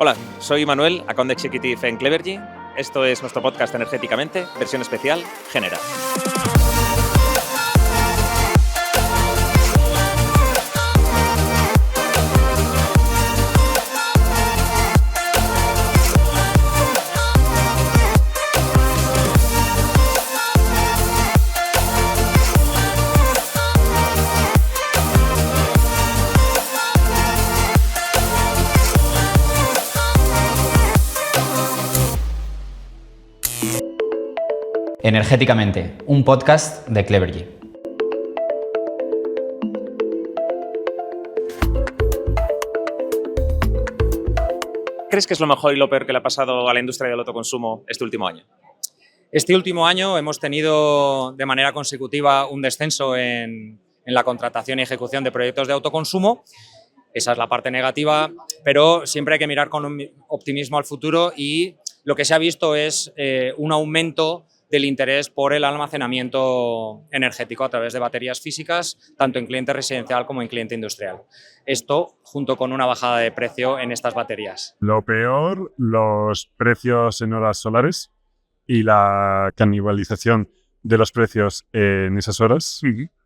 Hola, soy Manuel, Account Executive en Clevergy. Esto es nuestro podcast Energéticamente, versión especial, Genera. Energéticamente, un podcast de Clevergy. ¿Crees que es lo mejor y lo peor que le ha pasado a la industria del autoconsumo este último año? Este último año hemos tenido de manera consecutiva un descenso en la contratación y ejecución de proyectos de autoconsumo. Esa es la parte negativa, pero siempre hay que mirar con un optimismo al futuro y lo que se ha visto es un aumento del interés por el almacenamiento energético a través de baterías físicas, tanto en cliente residencial como en cliente industrial. Esto junto con una bajada de precio en estas baterías. Lo peor, los precios en horas solares y la canibalización de los precios en esas horas,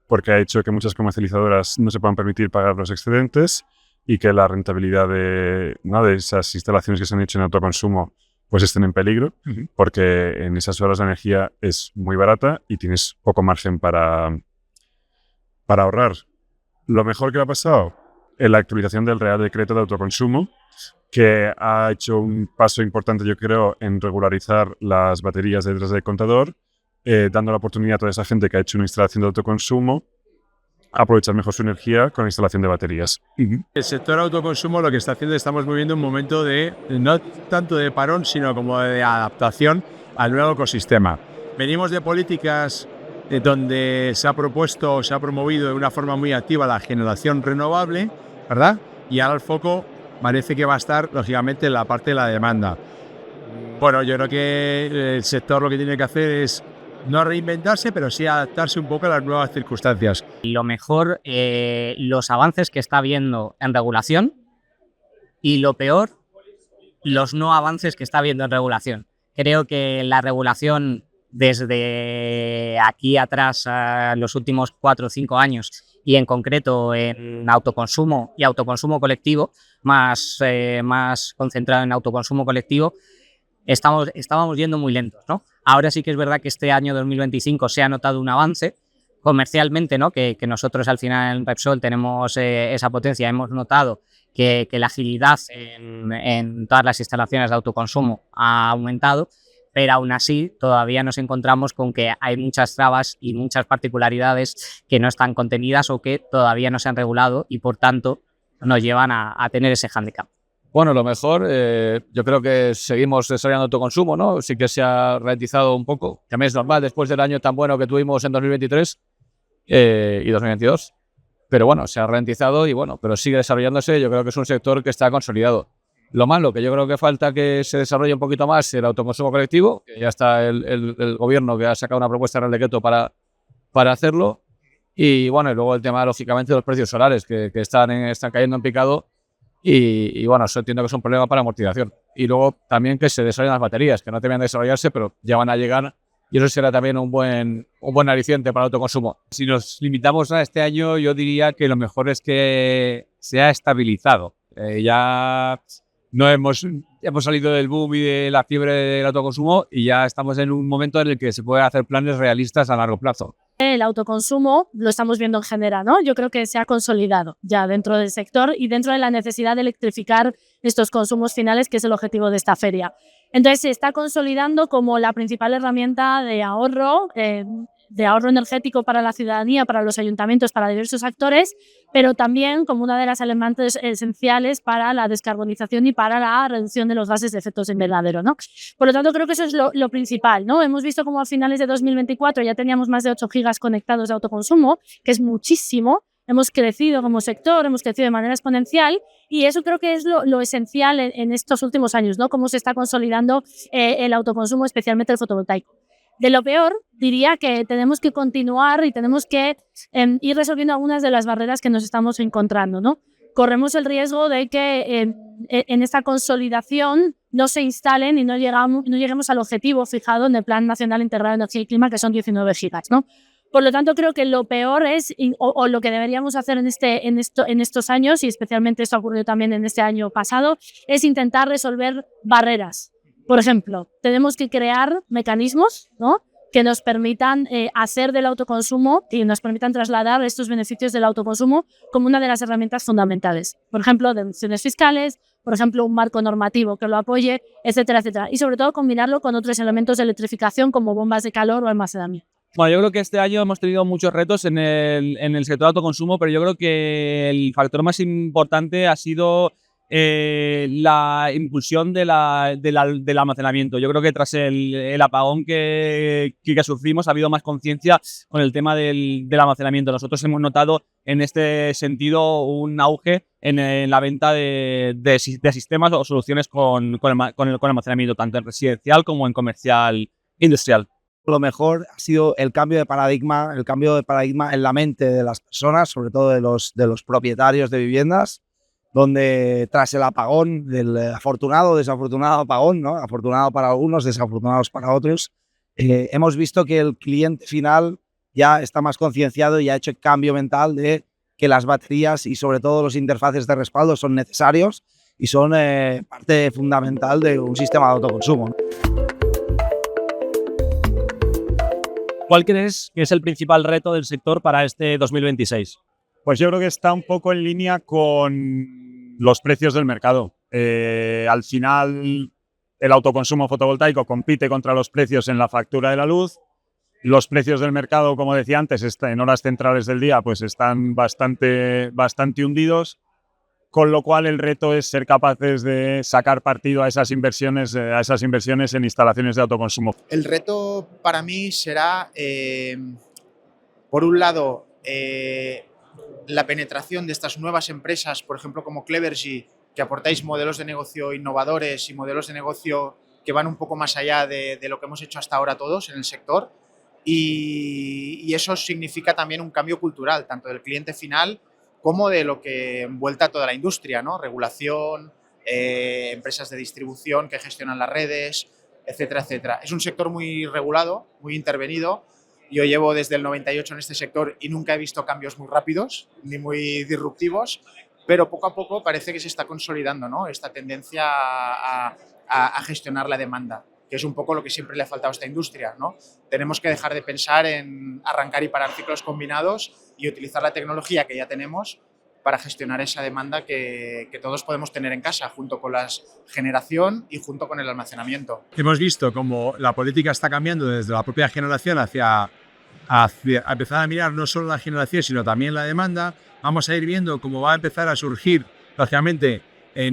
porque ha hecho que muchas comercializadoras no se puedan permitir pagar los excedentes y que la rentabilidad de esas instalaciones que se han hecho en autoconsumo pues estén en peligro, porque en esas horas la energía es muy barata y tienes poco margen para ahorrar. Lo mejor que ha pasado es la actualización del Real Decreto de Autoconsumo, que ha hecho un paso importante, yo creo, en regularizar las baterías detrás del contador, dando la oportunidad a toda esa gente que ha hecho una instalación de autoconsumo a aprovechar mejor su energía con la instalación de baterías. El sector autoconsumo lo que está haciendo, estamos viviendo un momento de, no tanto de parón, sino como de adaptación al nuevo ecosistema. Venimos de políticas donde se ha propuesto, se ha promovido de una forma muy activa la generación renovable, ¿verdad? Y ahora el foco parece que va a estar, lógicamente, en la parte de la demanda. Bueno, yo creo que el sector lo que tiene que hacer es no reinventarse, pero sí adaptarse un poco a las nuevas circunstancias. Lo mejor, los avances que está habiendo en regulación, y lo peor, los no avances que está habiendo en regulación. Creo que la regulación desde aquí atrás, los últimos 4 o 5 años, y en concreto en autoconsumo y autoconsumo colectivo, más concentrado en autoconsumo colectivo, estábamos yendo muy lentos, ¿no? Ahora sí que es verdad que este año 2025 se ha notado un avance comercialmente, ¿no? Que nosotros al final en Repsol tenemos esa potencia. Hemos notado que la agilidad en todas las instalaciones de autoconsumo ha aumentado, pero aún así todavía nos encontramos con que hay muchas trabas y muchas particularidades que no están contenidas o que todavía no se han regulado y por tanto nos llevan a tener ese hándicap. Bueno, lo mejor, yo creo que seguimos desarrollando autoconsumo, ¿no? Sí que se ha ralentizado un poco. También es normal después del año tan bueno que tuvimos en 2023 y 2022. Pero bueno, se ha ralentizado y bueno, pero sigue desarrollándose. Yo creo que es un sector que está consolidado. Lo malo, que yo creo que falta que se desarrolle un poquito más el autoconsumo colectivo, que ya está el gobierno que ha sacado una propuesta de Real Decreto para hacerlo. Y bueno, y luego el tema, lógicamente, de los precios solares que están cayendo en picado. Y bueno, eso entiendo que es un problema para amortización. Y luego también que se desarrollen las baterías, que no debían desarrollarse, pero ya van a llegar. Y eso será también un buen aliciente para el autoconsumo. Si nos limitamos a este año, yo diría que lo mejor es que se ha estabilizado. Ya no hemos salido del boom y de la fiebre del autoconsumo y ya estamos en un momento en el que se puede hacer planes realistas a largo plazo. El autoconsumo lo estamos viendo en general, ¿no? Yo creo que se ha consolidado ya dentro del sector y dentro de la necesidad de electrificar estos consumos finales, que es el objetivo de esta feria. Entonces se está consolidando como la principal herramienta de ahorro energético para la ciudadanía, para los ayuntamientos, para diversos actores, pero también como una de las elementos esenciales para la descarbonización y para la reducción de los gases de efecto invernadero, ¿no? Por lo tanto, creo que eso es lo principal, ¿no? Hemos visto como a finales de 2024 ya teníamos más de 8 gigas conectados de autoconsumo, que es muchísimo. Hemos crecido como sector, hemos crecido de manera exponencial y eso creo que es lo esencial en estos últimos años, ¿no? Cómo se está consolidando el autoconsumo, especialmente el fotovoltaico. De lo peor, diría que tenemos que continuar y tenemos que ir resolviendo algunas de las barreras que nos estamos encontrando, ¿no? corremos el riesgo de que en esta consolidación no se instalen y no lleguemos al objetivo fijado en el Plan Nacional Integrado de Energía y Clima, que son 19 gigas, ¿no? Por lo tanto, creo que lo peor es, o lo que deberíamos hacer en estos años, y especialmente esto ha ocurrido también en este año pasado, es intentar resolver barreras. Por ejemplo, tenemos que crear mecanismos, ¿no?, que nos permitan hacer del autoconsumo y nos permitan trasladar estos beneficios del autoconsumo como una de las herramientas fundamentales. Por ejemplo, deducciones fiscales, por ejemplo, un marco normativo que lo apoye, etcétera, etcétera. Y sobre todo combinarlo con otros elementos de electrificación como bombas de calor o almacenamiento. Bueno, yo creo que este año hemos tenido muchos retos en el sector de autoconsumo, pero yo creo que el factor más importante ha sido la impulsión del almacenamiento. Yo creo que tras el apagón que sufrimos ha habido más conciencia con el tema del almacenamiento. Nosotros hemos notado en este sentido un auge en la venta de sistemas o soluciones con almacenamiento, tanto en residencial como en comercial industrial. Lo mejor ha sido el cambio de paradigma en la mente de las personas, sobre todo de los propietarios de viviendas, donde tras el apagón, del afortunado o desafortunado apagón, ¿no?, afortunado para algunos, desafortunados para otros, hemos visto que el cliente final ya está más concienciado y ha hecho el cambio mental de que las baterías y sobre todo los interfaces de respaldo son necesarios y son parte fundamental de un sistema de autoconsumo, ¿no? ¿Cuál crees que es el principal reto del sector para este 2026? Pues yo creo que está un poco en línea con los precios del mercado. Al final, el autoconsumo fotovoltaico compite contra los precios en la factura de la luz. Los precios del mercado, como decía antes, en horas centrales del día, pues están bastante hundidos, con lo cual el reto es ser capaces de sacar partido a esas inversiones en instalaciones de autoconsumo. El reto para mí será, por un lado, la penetración de estas nuevas empresas, por ejemplo, como Clevergy, que aportáis modelos de negocio innovadores y modelos de negocio que van un poco más allá de lo que hemos hecho hasta ahora todos en el sector. Y eso significa también un cambio cultural, tanto del cliente final como de lo que envuelta toda la industria, ¿no? Regulación, empresas de distribución que gestionan las redes, etcétera, etcétera. Es un sector muy regulado, muy intervenido. Yo llevo desde el 98 en este sector y nunca he visto cambios muy rápidos ni muy disruptivos, pero poco a poco parece que se está consolidando, ¿no?, esta tendencia a gestionar la demanda, que es un poco lo que siempre le ha faltado a esta industria, ¿no? Tenemos que dejar de pensar en arrancar y parar ciclos combinados y utilizar la tecnología que ya tenemos para gestionar esa demanda que todos podemos tener en casa, junto con la generación y junto con el almacenamiento. Hemos visto cómo la política está cambiando desde la propia generación hacia empezar a mirar no solo la generación, sino también la demanda. Vamos a ir viendo cómo va a empezar a surgir, lógicamente,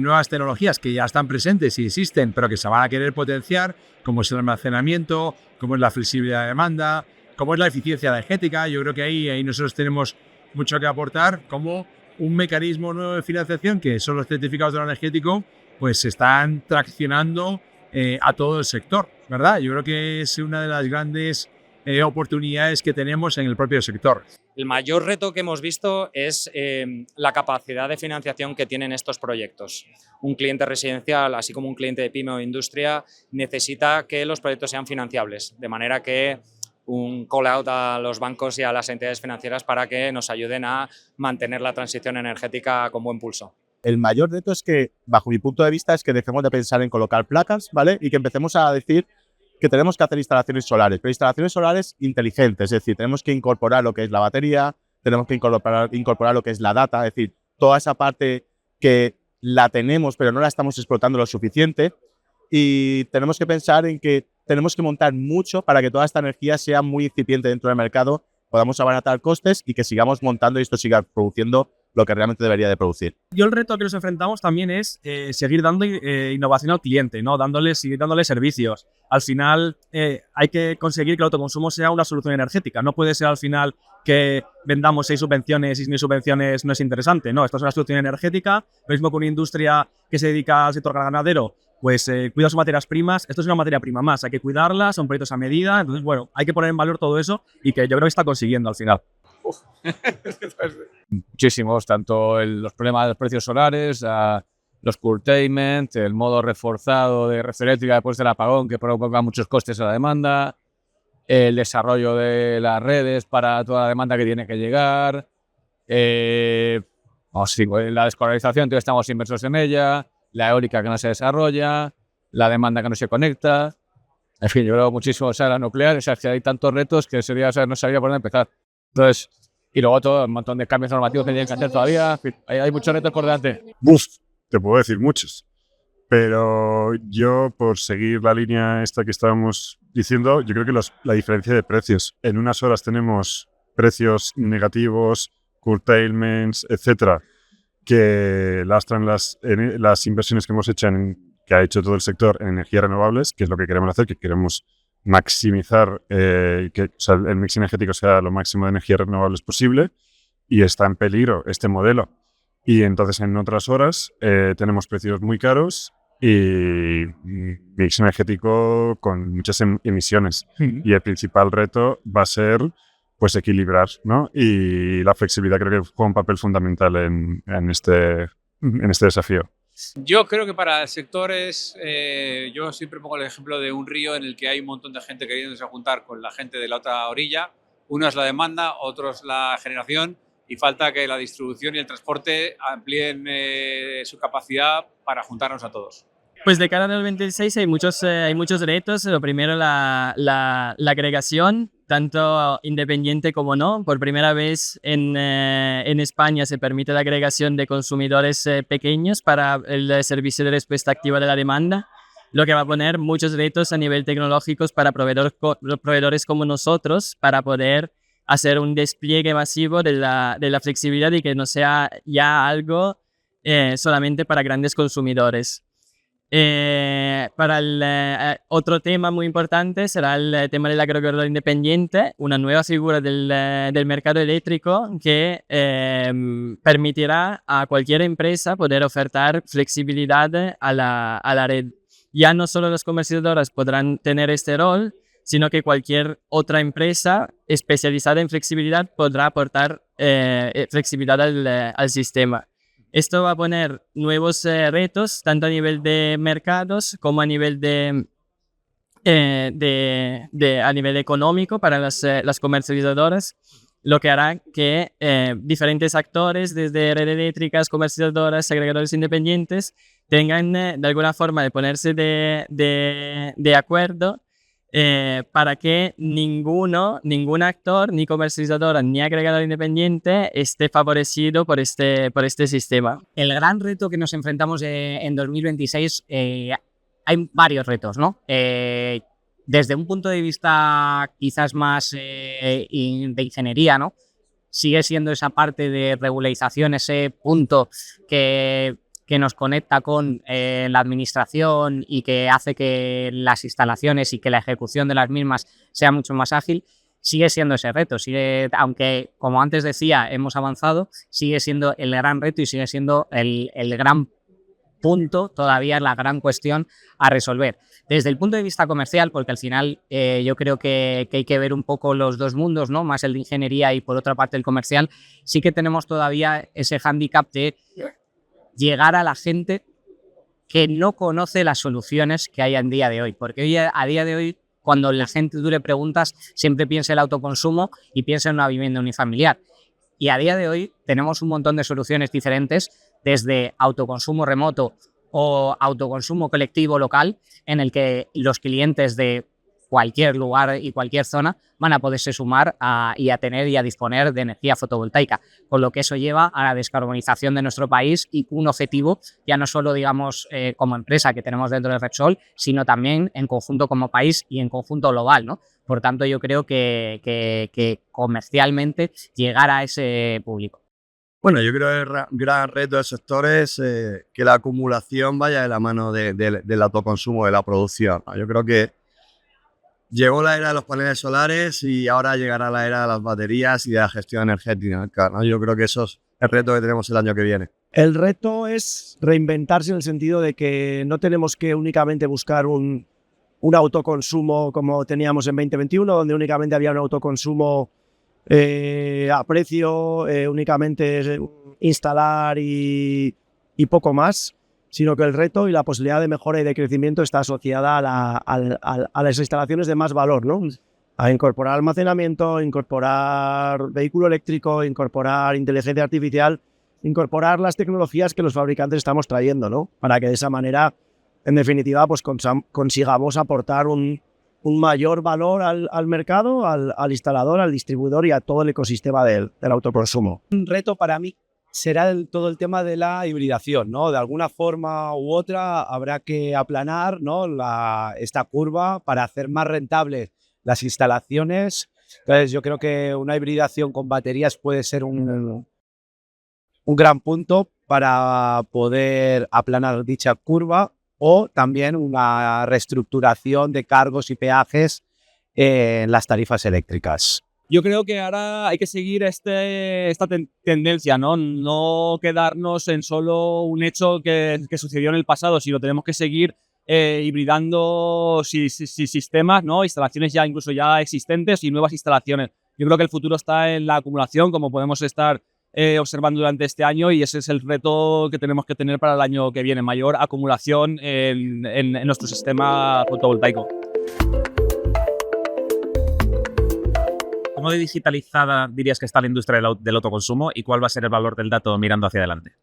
nuevas tecnologías que ya están presentes y existen, pero que se van a querer potenciar, como es el almacenamiento, como es la flexibilidad de demanda, como es la eficiencia energética. Yo creo que ahí nosotros tenemos mucho que aportar, como un mecanismo nuevo de financiación, que son los certificados de oro energético, pues se están traccionando a todo el sector, ¿verdad? Yo creo que es una de las grandes oportunidades que tenemos en el propio sector. El mayor reto que hemos visto es la capacidad de financiación que tienen estos proyectos. Un cliente residencial, así como un cliente de pyme o industria, necesita que los proyectos sean financiables, de manera que un call-out a los bancos y a las entidades financieras para que nos ayuden a mantener la transición energética con buen pulso. El mayor reto es que, bajo mi punto de vista, es que dejemos de pensar en colocar placas, ¿vale? Y que empecemos a decir que tenemos que hacer instalaciones solares, pero instalaciones solares inteligentes, es decir, tenemos que incorporar lo que es la batería, tenemos que incorporar lo que es la data, es decir, toda esa parte que la tenemos pero no la estamos explotando lo suficiente, y tenemos que pensar en que tenemos que montar mucho para que toda esta energía sea muy incipiente dentro del mercado, podamos abaratar costes y que sigamos montando y esto siga produciendo lo que realmente debería de producir. Yo el reto que nos enfrentamos también es seguir dando innovación al cliente, ¿no? Seguir dándole servicios. Al final hay que conseguir que el autoconsumo sea una solución energética. No puede ser al final que vendamos 6 subvenciones y 6.000 subvenciones no es interesante, ¿no? Esto es una solución energética. Lo mismo que una industria que se dedica al sector ganadero, pues cuida sus materias primas. Esto es una materia prima más, hay que cuidarla, son proyectos a medida. Entonces, bueno, hay que poner en valor todo eso y que yo creo que está consiguiendo al final. Muchísimos, tanto los problemas de los precios solares, los curtailment, el modo reforzado de red eléctrica después del apagón que provoca muchos costes a la demanda, el desarrollo de las redes para toda la demanda que tiene que llegar, la descolonización, todavía estamos inmersos en ella, la eólica que no se desarrolla, la demanda que no se conecta. En fin, yo creo muchísimo, la nuclear, que hay tantos retos que no sabía por dónde empezar. Entonces, y luego todo un montón de cambios normativos que tienen que hacer todavía. En fin, hay muchos retos por delante. Te puedo decir muchos. Pero yo, por seguir la línea esta que estábamos diciendo, yo creo que la diferencia de precios. En unas horas tenemos precios negativos, curtailments, etcétera, que lastran las inversiones que hemos hecho que ha hecho todo el sector en energías renovables, que es lo que queremos hacer, que queremos maximizar, que el mix energético sea lo máximo de energías renovables posible, y está en peligro este modelo. Y entonces en otras horas tenemos precios muy caros y mix energético con muchas emisiones. Y el principal reto va a ser pues equilibrar, ¿no? Y la flexibilidad creo que juega un papel fundamental en este desafío. Yo creo que para el sector yo siempre pongo el ejemplo de un río en el que hay un montón de gente queriéndose juntar con la gente de la otra orilla. Uno es la demanda, otro es la generación, y falta que la distribución y el transporte amplíen su capacidad para juntarnos a todos. Pues de cara al 2026 hay muchos retos. Lo primero, la agregación, tanto independiente como no. Por primera vez en España se permite la agregación de consumidores pequeños para el servicio de respuesta activa de la demanda, lo que va a poner muchos retos a nivel tecnológico para proveedores como nosotros, para poder hacer un despliegue masivo de la flexibilidad y que no sea ya algo solamente para grandes consumidores. Otro tema muy importante será el tema del agrocorredor independiente, una nueva figura del mercado eléctrico que permitirá a cualquier empresa poder ofertar flexibilidad a la red. Ya no solo las comercializadoras podrán tener este rol, sino que cualquier otra empresa especializada en flexibilidad podrá aportar flexibilidad al sistema. Esto va a poner nuevos retos, tanto a nivel de mercados como a nivel a nivel económico para las comercializadoras, lo que hará que diferentes actores, desde redes eléctricas, comercializadoras, agregadores independientes, tengan de alguna forma de ponerse de acuerdo para que ningún actor, ni comercializadora, ni agregador independiente esté favorecido por este sistema. El gran reto que nos enfrentamos en 2026, hay varios retos, ¿no? Desde un punto de vista quizás más de ingeniería, ¿no? Sigue siendo esa parte de regularización, ese punto que nos conecta con la administración y que hace que las instalaciones y que la ejecución de las mismas sea mucho más ágil, sigue siendo ese reto. Aunque, como antes decía, hemos avanzado, sigue siendo el gran reto y sigue siendo el gran punto, todavía la gran cuestión a resolver. Desde el punto de vista comercial, porque al final yo creo que hay que ver un poco los dos mundos, ¿no? Más el de ingeniería y por otra parte el comercial, sí que tenemos todavía ese hándicap de llegar a la gente que no conoce las soluciones que hay en día de hoy. Porque hoy, a día de hoy, cuando la gente tú le preguntas, siempre piensa en el autoconsumo y piensa en una vivienda unifamiliar. Y a día de hoy tenemos un montón de soluciones diferentes, desde autoconsumo remoto o autoconsumo colectivo local, en el que los clientes de cualquier lugar y cualquier zona van a poderse sumar y a tener y a disponer de energía fotovoltaica, con lo que eso lleva a la descarbonización de nuestro país y un objetivo ya no solo, digamos, como empresa que tenemos dentro de Repsol, sino también en conjunto como país y en conjunto global, ¿no? Por tanto, yo creo que comercialmente llegar a ese público. Bueno, yo creo que el gran reto del sector es que la acumulación vaya de la mano del autoconsumo, de la producción, ¿no? Yo creo que llegó la era de los paneles solares y ahora llegará la era de las baterías y de la gestión energética, ¿no? Yo creo que eso es el reto que tenemos el año que viene. El reto es reinventarse en el sentido de que no tenemos que únicamente buscar un autoconsumo como teníamos en 2021, donde únicamente había un autoconsumo a precio, únicamente instalar y poco más, sino que el reto y la posibilidad de mejora y de crecimiento está asociada a las instalaciones de más valor, ¿no? A incorporar almacenamiento, incorporar vehículo eléctrico, incorporar inteligencia artificial, incorporar las tecnologías que los fabricantes estamos trayendo, ¿no? Para que de esa manera, en definitiva, pues consigamos aportar un mayor valor al mercado, al instalador, al distribuidor y a todo el ecosistema del autoconsumo. Un reto para mí será todo el tema de la hibridación, ¿no? De alguna forma u otra habrá que aplanar, ¿no? esta curva para hacer más rentables las instalaciones. Entonces yo creo que una hibridación con baterías puede ser un gran punto para poder aplanar dicha curva, o también una reestructuración de cargos y peajes en las tarifas eléctricas. Yo creo que ahora hay que seguir esta tendencia, ¿no? No quedarnos en solo un hecho que sucedió en el pasado, sino tenemos que seguir hibridando sistemas, ¿no? Instalaciones ya incluso ya existentes y nuevas instalaciones. Yo creo que el futuro está en la acumulación, como podemos estar observando durante este año, y ese es el reto que tenemos que tener para el año que viene, mayor acumulación en nuestro sistema fotovoltaico. ¿Cómo de digitalizada dirías que está la industria del autoconsumo y cuál va a ser el valor del dato mirando hacia adelante?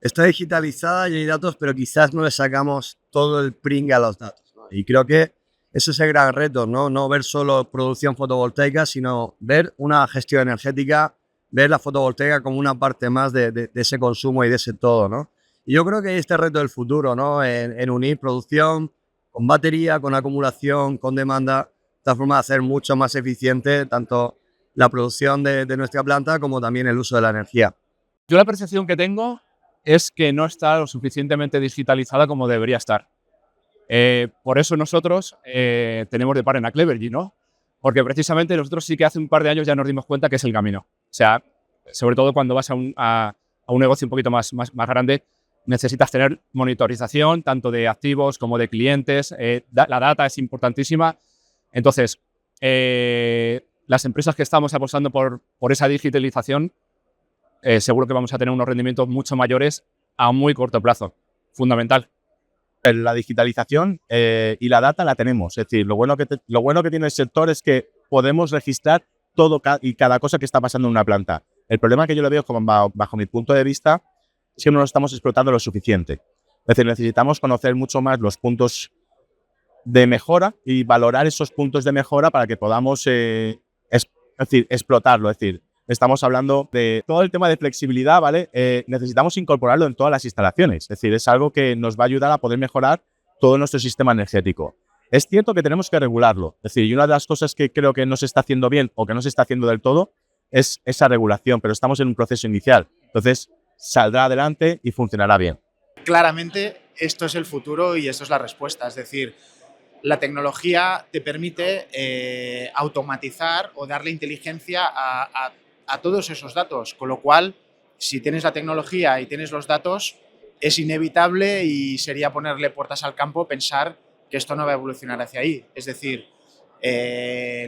Está digitalizada y hay datos, pero quizás no le sacamos todo el pringue a los datos, ¿no? Y creo que ese es el gran reto, ¿no? No ver solo producción fotovoltaica, sino ver una gestión energética, ver la fotovoltaica como una parte más de ese consumo y de ese todo, ¿no? Y yo creo que hay este reto del futuro, ¿no? En unir producción con batería, con acumulación, con demanda, esta forma de hacer mucho más eficiente tanto la producción de nuestra planta como también el uso de la energía. Yo la percepción que tengo es que no está lo suficientemente digitalizada como debería estar. Por eso nosotros tenemos de partner a Clevergy, ¿no? Porque precisamente nosotros sí que hace un par de años ya nos dimos cuenta que es el camino. O sea, sobre todo cuando vas a un negocio un poquito más grande, necesitas tener monitorización tanto de activos como de clientes. La data es importantísima. Entonces, las empresas que estamos apostando por esa digitalización, seguro que vamos a tener unos rendimientos mucho mayores a muy corto plazo. Fundamental. La digitalización y la data la tenemos. Es decir, lo bueno que tiene el sector es que podemos registrar todo y cada cosa que está pasando en una planta. El problema que yo le veo, como bajo mi punto de vista, es que no lo estamos explotando lo suficiente. Es decir, necesitamos conocer mucho más los puntos de mejora y valorar esos puntos de mejora para que podamos explotarlo. Es decir, estamos hablando de todo el tema de flexibilidad, ¿vale? Necesitamos incorporarlo en todas las instalaciones. Es decir, es algo que nos va a ayudar a poder mejorar todo nuestro sistema energético. Es cierto que tenemos que regularlo. Es decir, y una de las cosas que creo que no se está haciendo bien o que no se está haciendo del todo es esa regulación, pero estamos en un proceso inicial. Entonces, saldrá adelante y funcionará bien. Claramente, esto es el futuro y esto es la respuesta. Es decir, la tecnología te permite automatizar o darle inteligencia a todos esos datos, con lo cual, si tienes la tecnología y tienes los datos, es inevitable y sería ponerle puertas al campo pensar que esto no va a evolucionar hacia ahí. Es decir,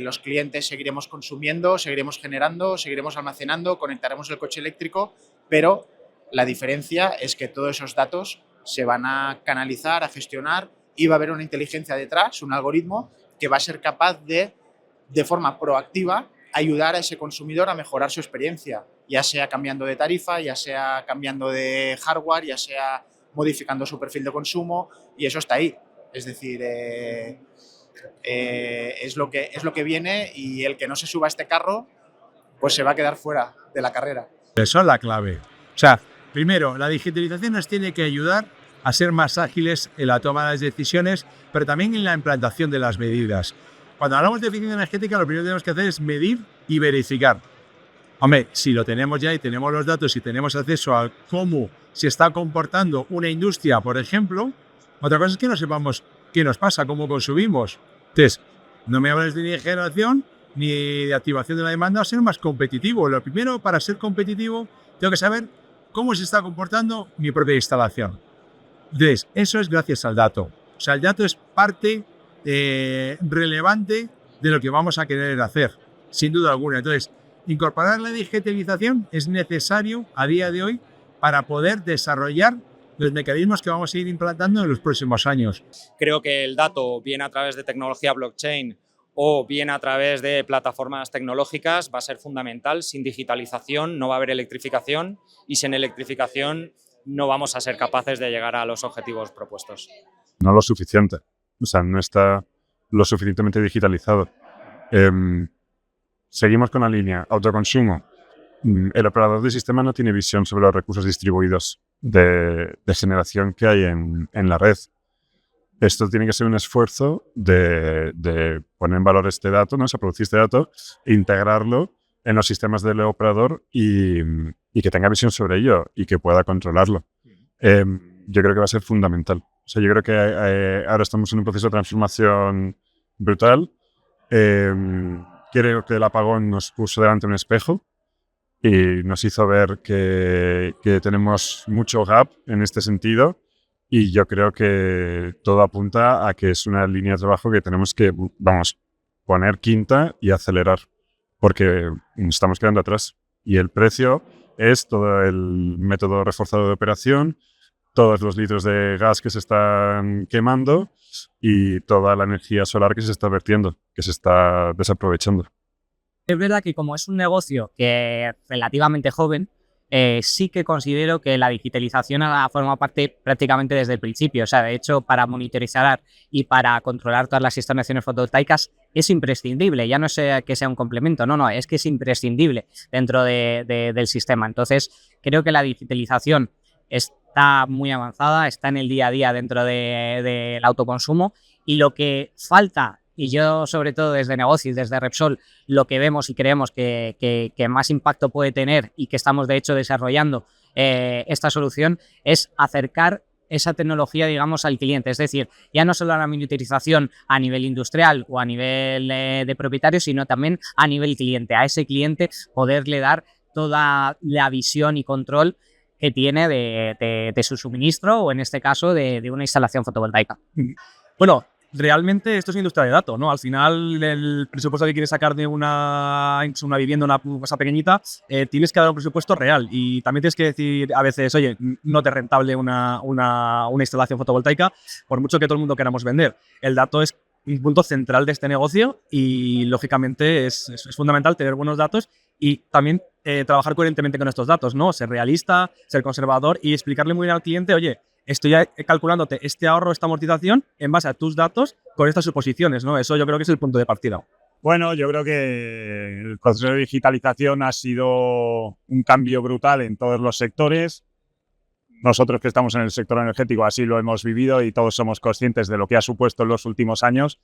los clientes seguiremos consumiendo, seguiremos generando, seguiremos almacenando, conectaremos el coche eléctrico, pero la diferencia es que todos esos datos se van a canalizar, a gestionar, y va a haber una inteligencia detrás, un algoritmo que va a ser capaz de forma proactiva, ayudar a ese consumidor a mejorar su experiencia, ya sea cambiando de tarifa, ya sea cambiando de hardware, ya sea modificando su perfil de consumo, y eso está ahí. Es decir, es lo que viene, y el que no se suba a este carro, pues se va a quedar fuera de la carrera. Eso es la clave. O sea, primero, la digitalización nos tiene que ayudar a ser más ágiles en la toma de las decisiones, pero también en la implantación de las medidas. Cuando hablamos de eficiencia energética, lo primero que tenemos que hacer es medir y verificar. Hombre, si lo tenemos ya y tenemos los datos y tenemos acceso a cómo se está comportando una industria, por ejemplo, otra cosa es que no sepamos qué nos pasa, cómo consumimos. Entonces, no me hables ni de generación ni de activación de la demanda, ser más competitivo. Lo primero, para ser competitivo, tengo que saber cómo se está comportando mi propia instalación. Entonces, eso es gracias al dato. O sea, el dato es parte relevante de lo que vamos a querer hacer, sin duda alguna. Entonces, incorporar la digitalización es necesario a día de hoy para poder desarrollar los mecanismos que vamos a ir implantando en los próximos años. Creo que el dato, bien a través de tecnología blockchain o bien a través de plataformas tecnológicas, va a ser fundamental. Sin digitalización no va a haber electrificación y sin electrificación no vamos a ser capaces de llegar a los objetivos propuestos. No lo suficiente. O sea, no está lo suficientemente digitalizado. Seguimos con la línea autoconsumo. El operador de sistema no tiene visión sobre los recursos distribuidos de generación que hay en la red. Esto tiene que ser un esfuerzo de poner en valor este dato, ¿no? O sea, producir este dato, integrarlo en los sistemas del operador y que tenga visión sobre ello y que pueda controlarlo. Yo creo que va a ser fundamental. O sea, yo creo que ahora estamos en un proceso de transformación brutal. Creo que el apagón nos puso delante un espejo y nos hizo ver que tenemos mucho gap en este sentido, y yo creo que todo apunta a que es una línea de trabajo que tenemos que, poner quinta y acelerar, porque nos estamos quedando atrás. Y el precio es todo el método reforzado de operación, todos los litros de gas que se están quemando y toda la energía solar que se está vertiendo, que se está desaprovechando. Es verdad que como es un negocio que es relativamente joven, sí que considero que la digitalización ha formado parte prácticamente desde el principio. O sea, de hecho, para monitorizar y para controlar todas las instalaciones fotovoltaicas es imprescindible. Ya no es que sea un complemento, no, es que es imprescindible dentro del sistema. Entonces, creo que la digitalización está muy avanzada, está en el día a día dentro del autoconsumo, y lo que falta, y yo sobre todo desde Negocis, desde Repsol, lo que vemos y creemos que más impacto puede tener y que estamos de hecho desarrollando esta solución, es acercar esa tecnología, digamos, al cliente. Es decir, ya no solo a la monitorización a nivel industrial o a nivel de propietario, sino también a nivel cliente. A ese cliente poderle dar toda la visión y control que tiene de su suministro, o en este caso de una instalación fotovoltaica. Bueno, realmente esto es industria de datos, ¿no? Al final, el presupuesto que quieres sacar de una vivienda, una cosa pequeñita, tienes que dar un presupuesto real, y también tienes que decir a veces, oye, no te es rentable una instalación fotovoltaica, por mucho que todo el mundo queramos vender. El dato es un punto central de este negocio y, lógicamente, es fundamental tener buenos datos y también trabajar coherentemente con estos datos, ¿no? Ser realista, ser conservador y explicarle muy bien al cliente, oye, estoy calculándote este ahorro, esta amortización en base a tus datos con estas suposiciones, ¿no? Eso yo creo que es el punto de partida. Bueno, yo creo que el proceso de digitalización ha sido un cambio brutal en todos los sectores. Nosotros que estamos en el sector energético así lo hemos vivido y todos somos conscientes de lo que ha supuesto en los últimos años.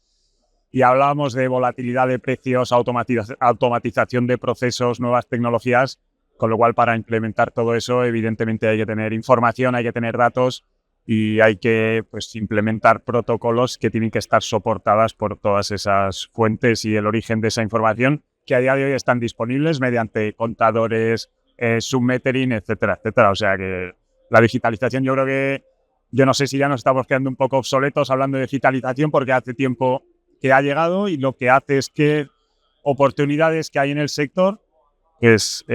Y hablábamos de volatilidad de precios, automatización de procesos, nuevas tecnologías, con lo cual para implementar todo eso evidentemente hay que tener información, hay que tener datos y hay que implementar protocolos que tienen que estar soportadas por todas esas fuentes y el origen de esa información que a día de hoy están disponibles mediante contadores, submetering, etcétera, etcétera. O sea que la digitalización, yo creo que, yo no sé si ya nos estamos quedando un poco obsoletos hablando de digitalización, porque hace tiempo que ha llegado, y lo que hace es que oportunidades que hay en el sector, pues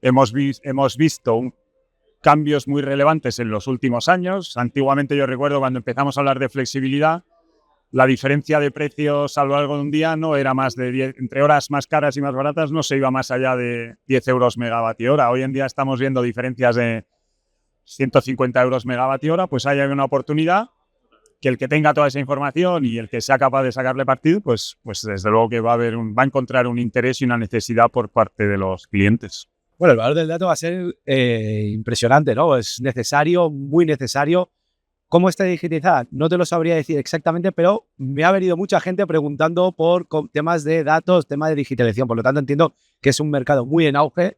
hemos visto cambios muy relevantes en los últimos años. Antiguamente yo recuerdo cuando empezamos a hablar de flexibilidad, la diferencia de precios a lo largo de un día no era más de 10, entre horas más caras y más baratas no se iba más allá de 10 euros megavatio hora. Hoy en día estamos viendo diferencias de 150 euros megavatio hora, pues hay una oportunidad que el que tenga toda esa información y el que sea capaz de sacarle partido, pues desde luego que va a encontrar un interés y una necesidad por parte de los clientes. Bueno, el valor del dato va a ser impresionante, ¿no? Es necesario, muy necesario. ¿Cómo está digitalizada? No te lo sabría decir exactamente, pero me ha venido mucha gente preguntando por temas de datos, temas de digitalización. Por lo tanto, entiendo que es un mercado muy en auge,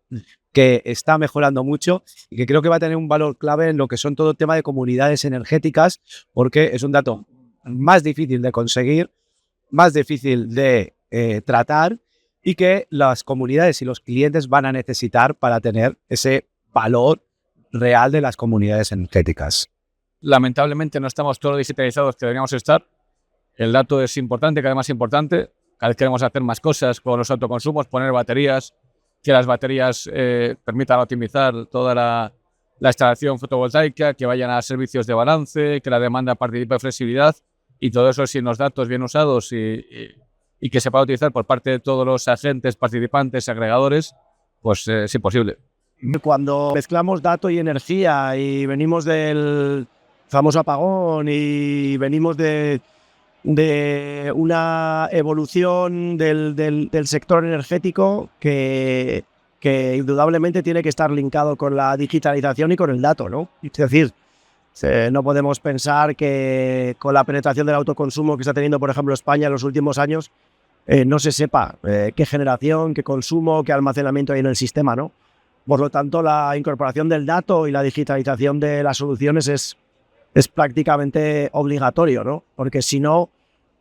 que está mejorando mucho y que creo que va a tener un valor clave en lo que son todo el tema de comunidades energéticas, porque es un dato más difícil de conseguir, más difícil de tratar, y que las comunidades y los clientes van a necesitar para tener ese valor real de las comunidades energéticas. Lamentablemente no estamos todos digitalizados que deberíamos estar. El dato es importante, cada vez más importante. Cada vez queremos hacer más cosas con los autoconsumos, poner baterías, que las baterías permitan optimizar toda la instalación fotovoltaica, que vayan a servicios de balance, que la demanda participe en flexibilidad, y todo eso sin los datos bien usados y que se pueda utilizar por parte de todos los agentes, participantes, agregadores, pues es imposible. Cuando mezclamos dato y energía y venimos del famoso apagón y venimos de una evolución del sector energético que indudablemente tiene que estar linkado con la digitalización y con el dato, ¿no? Es decir, no podemos pensar que con la penetración del autoconsumo que está teniendo, por ejemplo, España en los últimos años, no se sepa qué generación, qué consumo, qué almacenamiento hay en el sistema, ¿no? Por lo tanto, la incorporación del dato y la digitalización de las soluciones es prácticamente obligatorio, ¿no? Porque si no,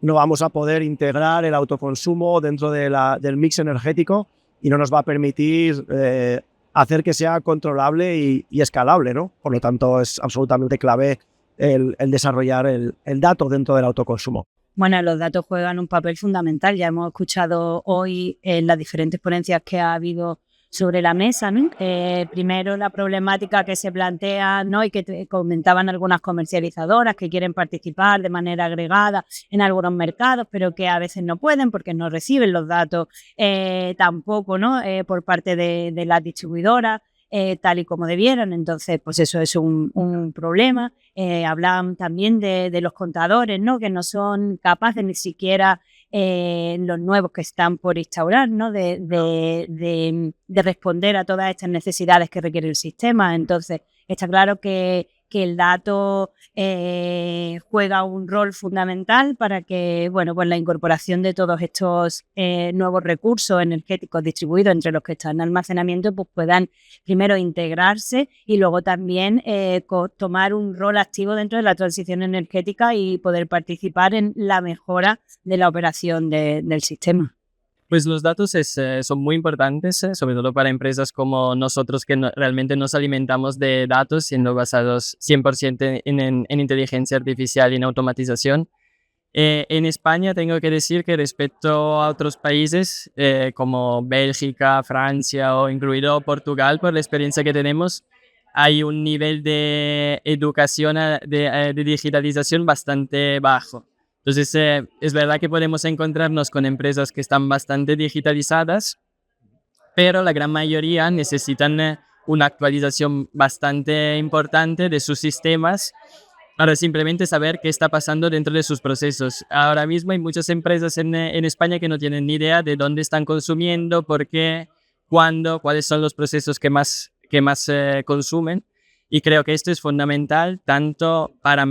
no vamos a poder integrar el autoconsumo dentro del mix energético y no nos va a permitir hacer que sea controlable y escalable, ¿no? Por lo tanto, es absolutamente clave el desarrollar el dato dentro del autoconsumo. Bueno, los datos juegan un papel fundamental. Ya hemos escuchado hoy en las diferentes ponencias que ha habido sobre la mesa, ¿no? Primero la problemática que se plantea, ¿no? Y que comentaban algunas comercializadoras que quieren participar de manera agregada en algunos mercados, pero que a veces no pueden porque no reciben los datos tampoco, ¿no? Por parte de las distribuidoras. Tal y como debieran, entonces pues eso es un problema. Hablaban también de los contadores, ¿no? Que no son capaces ni siquiera los nuevos que están por instaurar, ¿no? de responder a todas estas necesidades que requiere el sistema. Entonces está claro que el dato juega un rol fundamental para que, bueno, pues la incorporación de todos estos nuevos recursos energéticos distribuidos entre los que están en almacenamiento, pues puedan primero integrarse y luego también tomar un rol activo dentro de la transición energética y poder participar en la mejora de la operación del sistema. Pues los datos son muy importantes, sobre todo para empresas como nosotros que realmente nos alimentamos de datos, siendo basados 100% en inteligencia artificial y en automatización. En España tengo que decir que respecto a otros países como Bélgica, Francia o incluido Portugal, por la experiencia que tenemos, hay un nivel de educación, de digitalización bastante bajo. Entonces, es verdad que podemos encontrarnos con empresas que están bastante digitalizadas, pero la gran mayoría necesitan una actualización bastante importante de sus sistemas para simplemente saber qué está pasando dentro de sus procesos. Ahora mismo hay muchas empresas en España que no tienen ni idea de dónde están consumiendo, por qué, cuándo, cuáles son los procesos que más consumen. Y creo que esto es fundamental tanto para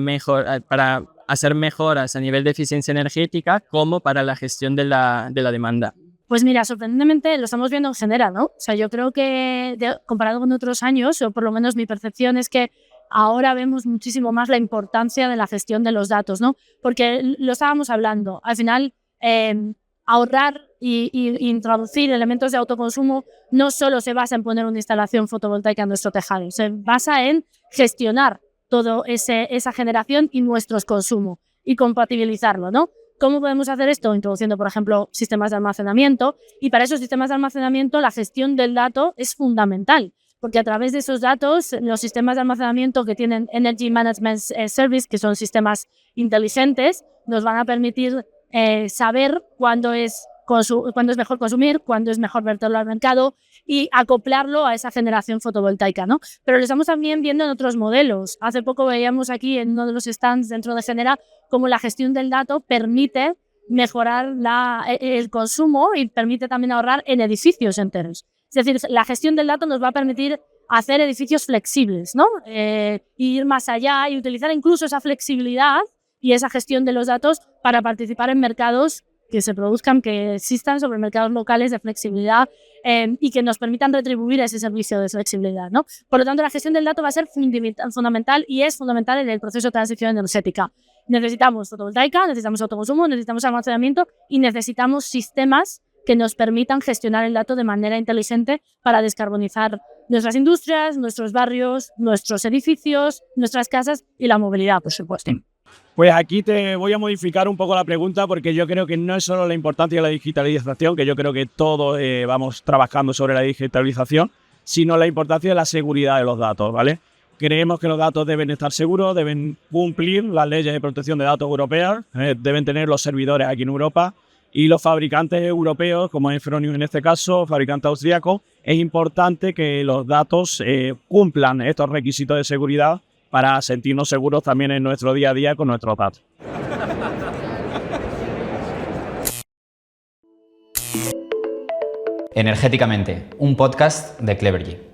hacer mejoras a nivel de eficiencia energética como para la gestión de la demanda. Pues mira, sorprendentemente lo estamos viendo en general, ¿no? O sea, yo creo que comparado con otros años, o por lo menos mi percepción es que ahora vemos muchísimo más la importancia de la gestión de los datos, ¿no? Porque lo estábamos hablando, al final ahorrar y introducir elementos de autoconsumo no solo se basa en poner una instalación fotovoltaica en nuestro tejado, se basa en gestionar toda esa generación y nuestros consumos y compatibilizarlo, ¿no? ¿Cómo podemos hacer esto? Introduciendo, por ejemplo, sistemas de almacenamiento, y para esos sistemas de almacenamiento la gestión del dato es fundamental, porque a través de esos datos los sistemas de almacenamiento que tienen Energy Management Service, que son sistemas inteligentes, nos van a permitir saber cuándo es mejor consumir, cuándo es mejor verterlo al mercado y acoplarlo a esa generación fotovoltaica, ¿no? Pero lo estamos también viendo en otros modelos. Hace poco veíamos aquí en uno de los stands dentro de Genera cómo la gestión del dato permite mejorar el consumo y permite también ahorrar en edificios enteros. Es decir, la gestión del dato nos va a permitir hacer edificios flexibles, ¿no? Ir más allá y utilizar incluso esa flexibilidad y esa gestión de los datos para participar en mercados que se produzcan, que existan sobre mercados locales de flexibilidad y que nos permitan retribuir ese servicio de flexibilidad, ¿no? Por lo tanto, la gestión del dato va a ser fundamental y es fundamental en el proceso de transición energética. Necesitamos fotovoltaica, necesitamos autoconsumo, necesitamos almacenamiento y necesitamos sistemas que nos permitan gestionar el dato de manera inteligente para descarbonizar nuestras industrias, nuestros barrios, nuestros edificios, nuestras casas y la movilidad, por supuesto. Pues aquí te voy a modificar un poco la pregunta porque yo creo que no es solo la importancia de la digitalización, que yo creo que todos vamos trabajando sobre la digitalización, sino la importancia de la seguridad de los datos, ¿vale? Creemos que los datos deben estar seguros, deben cumplir las leyes de protección de datos europeas, deben tener los servidores aquí en Europa y los fabricantes europeos, como es Fronius en este caso, fabricante austríaco, es importante que los datos cumplan estos requisitos de seguridad para sentirnos seguros también en nuestro día a día con nuestros datos. Energéticamente, un podcast de Clevergy.